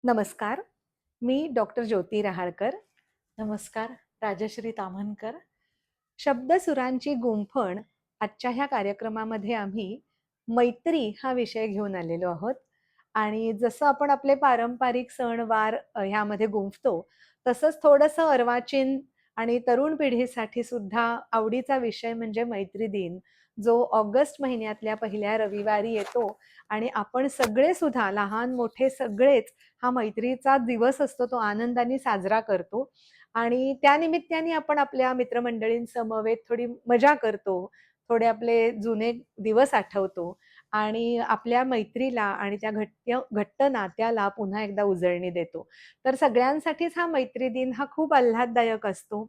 नमस्कार. मी डॉक्टर ज्योती रहाळकर. नमस्कार, राजश्री ताम्हनकर. शब्दसुरांची गुंफण आजच्या ह्या कार्यक्रमामध्ये आम्ही मैत्री हा विषय घेऊन आलेलो आहोत. आणि जसं आपण आपले पारंपरिक सण-वार ह्यामध्ये गुंफतो, तसंच थोडंसं अर्वाचीन आणि तरुण पिढीसाठी सुद्धा आवडीचा विषय म्हणजे मैत्री दिन, जो ऑगस्ट महिन्यातल्या पहिल्या रविवारी येतो आणि आपण सगळे सुद्धा लहान-मोठे सगळेच हा मैत्रीचा दिवस असतो तो आनंदाने साजरा करतो. आणि त्यानिमित्ताने आपण आपल्या मित्रमंडळींसमवेत थोडी मजा करतो. थोडे आपले जुने दिवस आठवतो आणि आपल्या मैत्रीला आणि त्या घट्ट नात्याला पुन्हा एकदा उजळणी देतो. तर सगळ्यांसाठीच हा मैत्री दिन हा खूप आल्हाददायक असतो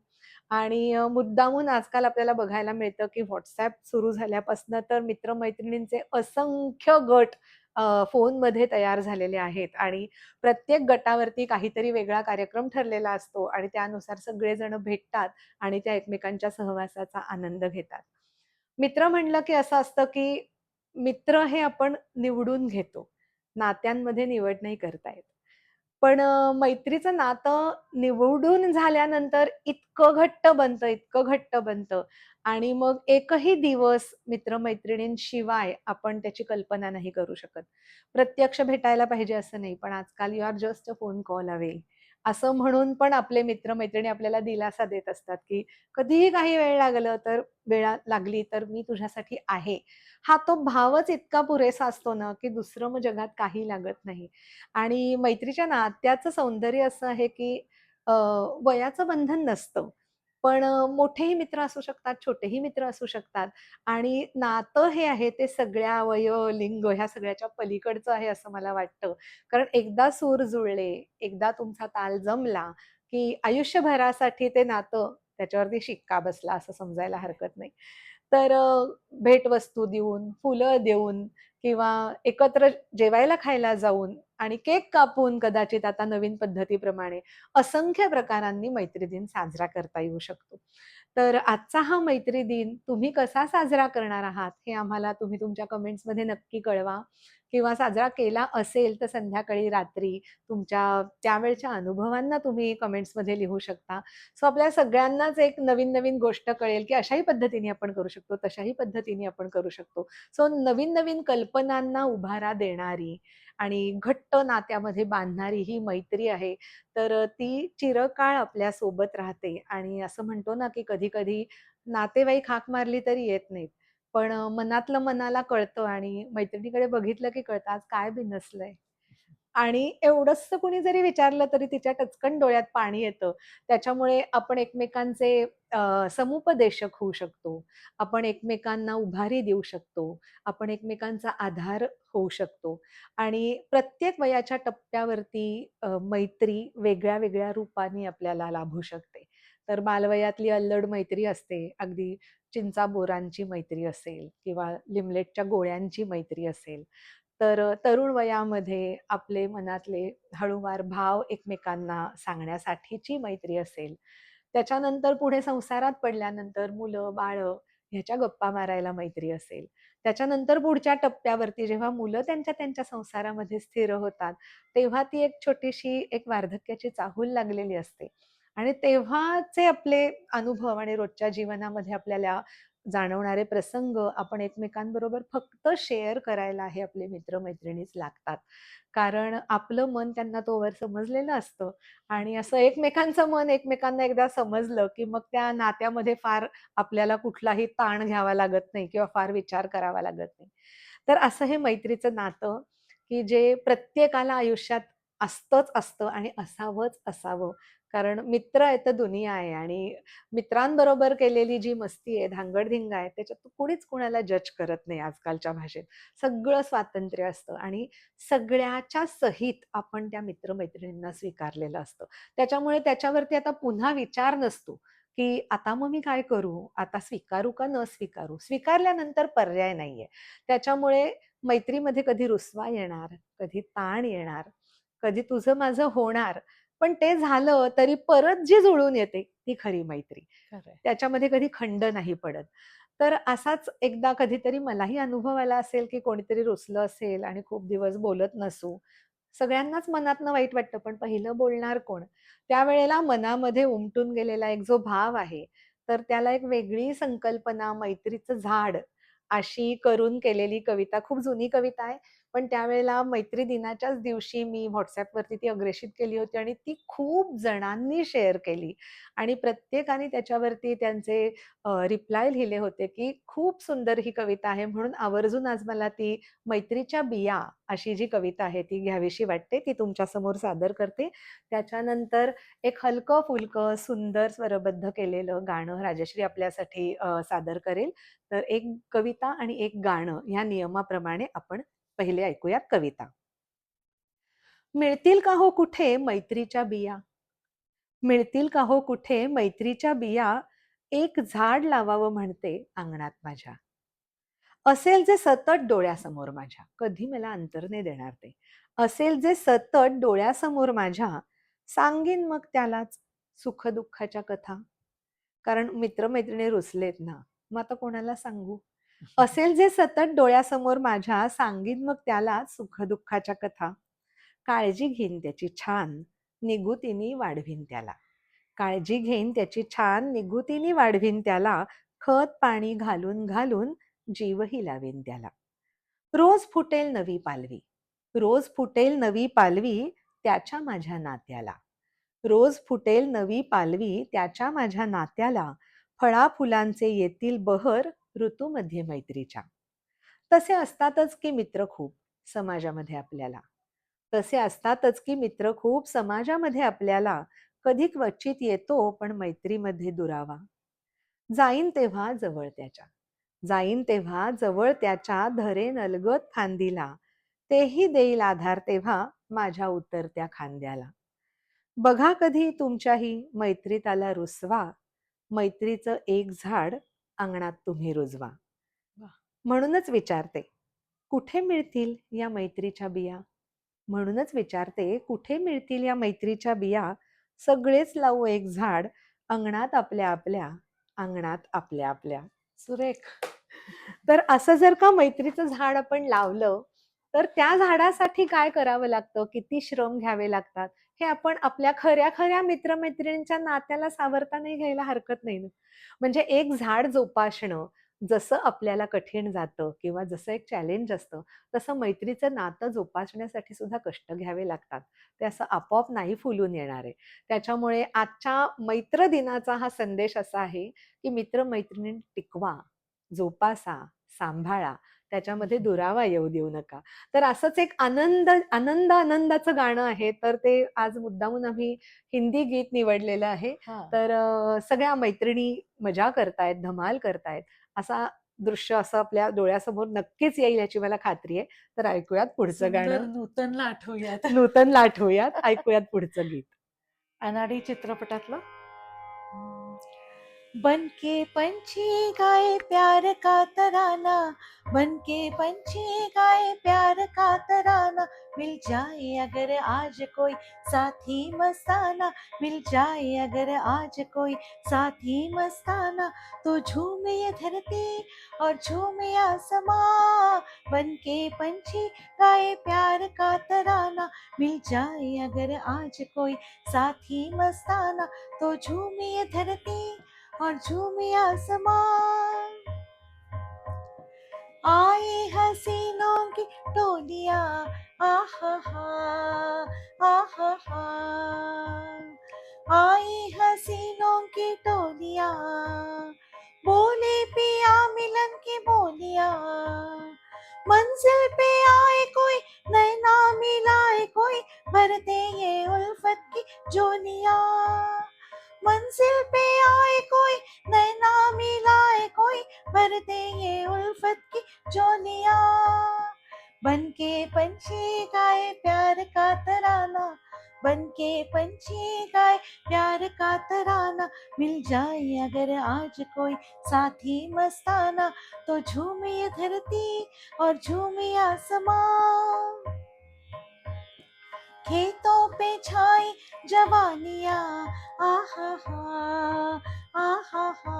आणि मुद्दामून आजकाल आपल्याला बघायला मिळतं, की WhatsApp सुरू झाल्यापासनं तर मित्र असंख्य गट फोनमध्ये तयार झालेले आहेत आणि प्रत्येक गटावरती काहीतरी वेगळा कार्यक्रम ठरलेला असतो आणि त्यानुसार सगळेजण भेटतात आणि त्या एकमेकांच्या सहवासाचा आनंद घेतात. मित्र म्हणलं की असं असतं की मित्र हे आपण निवडून घेतो. नात्यांमध्ये निवड नाही करता येत. पण मैत्रीचं नातं निवडून झाल्यानंतर इतकं घट्ट बनतं आणि मग एकही दिवस मित्र-मैत्रिणींशिवाय आपण त्याची कल्पना नाही करू शकत. प्रत्यक्ष भेटायला पाहिजे असं नाही, पण आजकाल you are just a phone call away असं म्हणून पण आपले मित्र-मैत्रिणी आपल्याला दिलासा देत असतात, की कधीही काही वेळ लागली तर मी तुझ्यासाठी आहे. हा तो भावच इतका पुरेसा असतो ना, की दुसरं मग जगात काही लागत नाही. आणि मैत्रीच्या नात्याचं सौंदर्य असं आहे, की वयाचं बंधन नसतं. पण मोठेही मित्र असू शकतात, छोटेही मित्र असू शकतात आणि नातं हे आहे ते सगळ्या लिंग ह्या सगळ्याच्या पलीकडचं आहे असं मला वाटतं. कारण एकदा सूर जुळले, एकदा तुमचा ताल जमला, की आयुष्यभरासाठी ते नातं त्याच्यावरती शिक्का बसला असं समजायला हरकत नाही. तर भेटवस्तू देऊन, फुलं देऊन किंवा एकत्र जेवायला खायला जाऊन आणि केक कापून कदाचित आता नवीन पद्धतीप्रमाणे असंख्य प्रकारांनी मैत्री दिन साजरा करता येऊ शकतो. तर आजचा हा मैत्री दिन तुम्ही कसा साजरा करणार आहात, हे आम्हाला तुम्ही तुमच्या कमेंट्समध्ये नक्की कळवा किंवा साजरा केला असेल तर संध्याकाळी, रात्री तुमच्या त्यावेळच्या अनुभवांना तुम्ही कमेंट्समध्ये लिहू शकता. सो आपल्या सगळ्यांनाच एक नवीन-नवीन गोष्ट कळेल, की अशाही पद्धतीने आपण करू शकतो, तशाही पद्धतीने आपण करू शकतो. सो नवीन-नवीन कल्पनांना उभारा देणारी आणि घट्ट नात्यामध्ये बांधणारी ही मैत्री आहे. तर ती चिरकाळ आपल्या सोबत राहते आणि असं म्हणतो ना, की कधी-कधी नातेवाईक हाक मारली तरी येत नाहीत. पण मनातलं मनाला कळतं आणि मैत्रिणीकडे बघितलं की कळतं आज काय बिनसलंय. आणि एवढंसं कुणी जरी विचारलं तरी तिच्या टचकन डोळ्यात पाणी येतं. त्याच्यामुळे आपण एकमेकांचे समुपदेशक होऊ शकतो. आपण एकमेकांना उभारी देऊ शकतो. आपण एकमेकांचा आधार होऊ शकतो आणि प्रत्येक वयाच्या टप्प्यावरती मैत्री वेगळ्या-वेगळ्या रूपाने आपल्याला लाभू शकते. तर बालवयातली अल्लड मैत्री असते. अगदी चिंचा-बोरांची मैत्री असेल किंवा लिमलेटच्या गोळ्यांची मैत्री असेल. तर तरुण वयामध्ये आपले मनातले हळूवार भाव एकमेकांना सांगण्यासाठीची मैत्री असेल. त्याच्यानंतर पुढे संसारात पडल्यानंतर मुलं-बाळं ह्याच्या गप्पा मारायला मैत्री असेल. त्याच्यानंतर पुढच्या टप्प्यावरती जेव्हा मुलं त्यांच्या त्यांच्या संसारामध्ये स्थिर होतात, तेव्हा ती एक छोटीशी एक वार्धक्याची चाहूल लागलेली असते आणि तेव्हाचे आपले अनुभव आणि रोजच्या जीवनामध्ये आपल्याला जाणवणारे प्रसंग आपण एकमेकांबरोबर फक्त शेअर करायला हे आपले मित्र-मैत्रिणीच लागतात. कारण आपलं मन त्यांना तोवर समजलेलं असतं आणि असं एकमेकांचं मन एकमेकांना एकदा समजलं, की मग त्या नात्यामध्ये फार आपल्याला कुठलाही ताण घ्यावा लागत नाही किंवा फार विचार करावा लागत नाही. तर असं हे मैत्रीचं नातं, की जे प्रत्येकाला आयुष्यात असतंच असतं आणि असावंच असावं. कारण मित्र आहे तर दुनिया आहे आणि मित्रांबरोबर केलेली जी मस्ती आहे, धांगड-धिंगा आहे, त्याच्यात कुणीच कुणाला जज करत नाही आजकालच्या भाषेत. सगळं स्वातंत्र्य असतं आणि सगळ्याच्या सहित आपण त्या मित्र-मैत्रिणींना स्वीकारलेलं असतं. त्याच्यामुळे त्याच्यावरती आता पुन्हा विचार नसतो, की आता मग मी काय करू? आता स्वीकारू का न स्वीकारू? स्वीकारल्यानंतर पर्याय नाहीये. त्याच्यामुळे मैत्रीमध्ये कधी रुसवा येणार, कधी ताण येणार, कधी तुझं माझं होणार. पण ते झालं तरी परत जी जुळून येते, ती खरी मैत्री. खरंय. त्याच्यामध्ये कधी खंड नाही पडत. तर असाच एकदा कधीतरी मलाही अनुभव आला असेल, की कोणीतरी रुसलं असेल आणि खूप दिवस बोलत नसू. सगळ्यांनाच मनातनं वाईट वाटतं, पण पहिलं बोलणार कोण? त्यावेळेला मनामध्ये उमटून गेलेला एक जो भाव आहे, तर त्याला एक वेगळी संकल्पना मैत्रीचं झाड अशी करून केलेली कविता. खूप जुनी कविता आहे, पण त्यावेळेला मैत्री दिनाच्याच दिवशी मी WhatsAppवरती ती अग्रेषित केली होती आणि ती खूप जणांनी शेअर केली आणि प्रत्येकाने त्याच्यावरती त्यांचे रिप्लाय लिहिले होते, की खूप सुंदर ही कविता आहे. म्हणून आवर्जून आज मला ती मैत्रीच्या बिया अशी जी कविता आहे ती घ्यावीशी वाटते. ती तुमच्यासमोर सादर करते. त्याच्यानंतर एक हलकं-फुलकं, सुंदर स्वरबद्ध केलेलं गाणं राजश्री आपल्यासाठी सादर करेल. तर एक कविता आणि एक गाणं ह्या नियमाप्रमाणे आपण पहिले ऐकूयात कविता. मिळतील का हो कुठे मैत्रीच्या बिया? मिळतील का हो कुठे मैत्रीच्या बिया? एक झाड लावावं म्हणते अंगणात माझ्या. असेल जे सतत डोळ्यासमोर माझ्या, कधी मला अंतर नाही देणार ते. असेल जे सतत डोळ्यासमोर माझ्या, सांगीन मग त्यालाच सुख-दुःखाच्या कथा. कारण मित्र-मैत्रिणी रुसलेत ना, मग आता कोणाला सांगू? असेल जे सतत डोळ्यासमोर माझ्या, सांगीन मग त्यालाच सुख-दुःखाच्या कथा. काळजी घेईन त्याची छान, निगुतीने वाढवीन त्याला. काळजी घेईन त्याची छान, निगुतीने वाढवीन त्याला. खत-पाणी घालून घालून जीवही लावीन त्याला. रोज फुटेल नवी पालवी, रोज फुटेल नवी पालवी त्याच्या माझ्या नात्याला. रोज फुटेल नवी पालवी त्याच्या माझ्या नात्याला. फळा-फुलांचे येतील बहर ऋतूमध्ये मैत्रीच्या. तसे असतातच की मित्र खूप समाजामध्ये आपल्याला. तसे असतातच की मित्र खूप समाजामध्ये आपल्याला. कधी क्वचित येतो पण मैत्रीमध्ये दुरावा. जाईन तेव्हा जवळ त्याच्या, जाईन तेव्हा जवळ त्याच्या, धरेन अलगद फांदीला. तेही देईल आधार तेव्हा माझ्या उतरत्या खांद्याला. बघा कधी तुमच्याही मैत्रीत आला रुसवा, मैत्रीचं एक झाड अंगणात तुम्ही रुजवा. वाह! म्हणूनच विचारते, कुठे मिळतील या मैत्रीच्या बिया? म्हणूनच विचारते, कुठे मिळतील या मैत्रीच्या बिया? सगळेच लावू एक झाड अंगणात आपल्या आपल्या, अंगणात आपल्या आपल्या. सुरेख. तर असं जर का मैत्रीचं झाड आपण लावलं, तर त्या झाडासाठी काय करावं लागतं? किती श्रम घ्यावे लागतात? हे आपण आपल्या खऱ्या-खऱ्या मित्र-मैत्रिणींच्या नात्याला सावरता नाही घ्यायला हरकत नाही ना. म्हणजे एक झाड जोपासणं जसं आपल्याला कठीण जातं किंवा जसं एक चॅलेंज असतं, तसं मैत्रीचं नातं जोपासण्यासाठी सुद्धा कष्ट घ्यावे लागतात. ते असं आपोआप नाही फुलून येणार आहे. त्याच्यामुळे आजच्या मैत्र दिनाचा हा संदेश असा आहे, की मित्र-मैत्रिणी टिकवा, जोपासा, सांभाळा. त्याच्यामध्ये दुरावा येऊ देऊ नका. तर असंच एक आनंदाचं गाणं आहे. तर ते आज मुद्दामून आम्ही हिंदी गीत निवडलेलं आहे. हां. तर सगळ्या मैत्रिणी मजा करतायत, धमाल करतायत. असा दृश्य असं आपल्या डोळ्यासमोर नक्कीच येईल याची मला खात्री आहे. तर ऐकूयात पुढचं सुंदर गाणं. नूतनला आठवूयात. नूतनला आठवूयात. ऐकूयात पुढचं गीत. अनाडी चित्रपटातलं. बन के पंछी गाए प्यार का तराना, बन के पंछी गाए प्यार का तराना, मिल जाए अगर आज कोई साथी मस्ताना, मिल जाए अगर आज कोई साथी मस्ताना, तो झूमे ये धरती और झूमे आसमां, बन के पंछी गाए प्यार का तराना, मिल जाए अगर आज कोई साथी मस्ताना, तो झूमे ये धरती और झूमे आसमां। आए हसीनों की टोलियां, आहा हा, आहा हा, आए हसीनों की टोलियां, बोले पिया मिलन की बोलियां, मंजिल पे आए कोई नैना मिलाए कोई, भरते ये उल्फत की जोलियां, मंजिल पे आए कोई नैना मिलाए कोई, भरते ये उल्फत की जोलियां, बन के पंछी गाए प्यार का तराना, बन के पंछी गाए प्यार का तराना, मिल जाए अगर आज कोई साथी मस्ताना, तो झूमे ये धरती और झूमे आसमां, खेतों पे छाई जवानियां, आहा हा, आहा हा,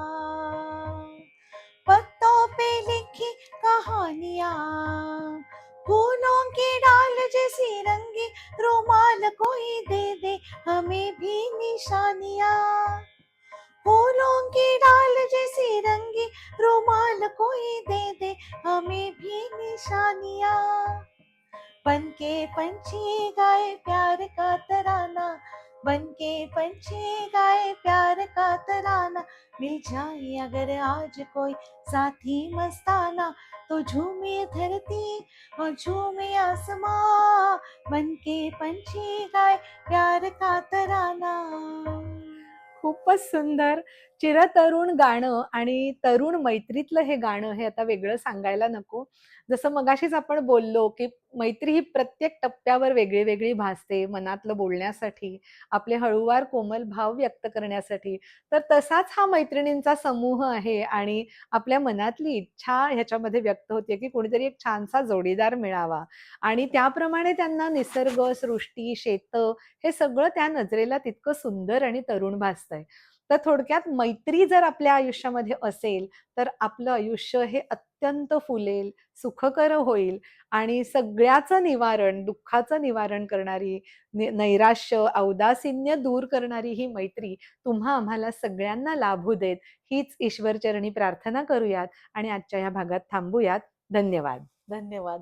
पत्तों पे लिखी कहानियां, फूलों की डाल जैसी रंगी, रुमाल कोई दे दे हमें भी निशानियाँ। फूलों की डाल जैसी रंगी, रुमाल कोई दे दे हमें भी निशानियाँ। बन के पंछी गाए प्यार का तराना, बन के पंछी गाए प्यार का तराना। मिल जाए अगर आज कोई साथी मस्ताना, तो झूमे धरती और झूमे आसमां। बन के पंछी गाए प्यार का तराना। खूपच सुंदर. चिरतरुण गाणं आणि तरुण मैत्रीतलं हे गाणं हे आता वेगळं सांगायला नको. जसं मगाशीच आपण बोललो, की मैत्री ही प्रत्येक टप्प्यावर वेगळी-वेगळी भासते. मनातलं बोलण्यासाठी, आपले हळूवार कोमल भाव व्यक्त करण्यासाठी. तर तसाच हा मैत्रिणींचा समूह आहे आणि आपल्या मनातली इच्छा ह्याच्यामध्ये व्यक्त होते, की कोणीतरी एक छानसा जोडीदार मिळावा आणि त्याप्रमाणे त्यांना निसर्ग, सृष्टी, शेतं हे सगळं त्या नजरेला तितकं सुंदर आणि तरुण भासतंय. तर थोडक्यात मैत्री जर आपल्या आयुष्यामध्ये असेल, तर आपलं आयुष्य हे अत्यंत फुलेल, सुखकर होईल आणि सगळ्याचं निवारण, दुःखाचं निवारण करणारी, नैराश्य, औदासिन्य दूर करणारी ही मैत्री तुम्हा आम्हाला सगळ्यांना लाभू देत, हीच ईश्वरचरणी प्रार्थना करूयात आणि आजच्या ह्या भागात थांबूयात. धन्यवाद. धन्यवाद.